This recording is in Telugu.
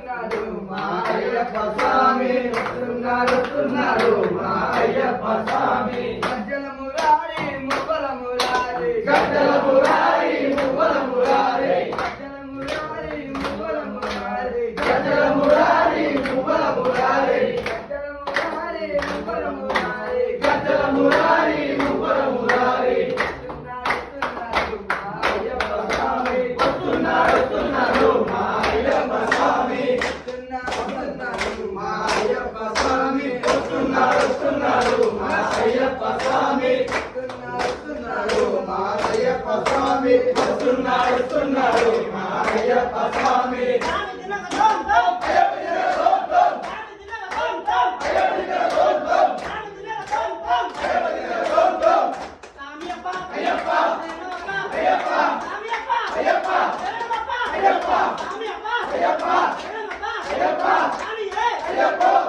మా అయ్యప్ప స్వామి వస్తున్నాడు వస్తున్నాడు మా అయ్యప్ప స్వామి గజ్జల మురారి మువ్వల మురారి గజ్జల మురారి మువ్వల మురారి గజ్జల మురారి మువ్వల మురారి గజ్జల మురారి మువ్వల మురారి గజ్జల మురారి మువ్వల మురారి గజ్జల మురారి మువ్వల మురారి వస్తున్నాడు మా అయ్యప్ప స్వామి వస్తున్నాడు మా అయ్యప్ప స్వామి వస్తున్నాడు మా అయ్యప్ప స్వామి వస్తున్నాడు మా అయ్యప్ప స్వామి వస్తున్నాడు మా అయ్యప్ప స్వామి అయ్యప్ప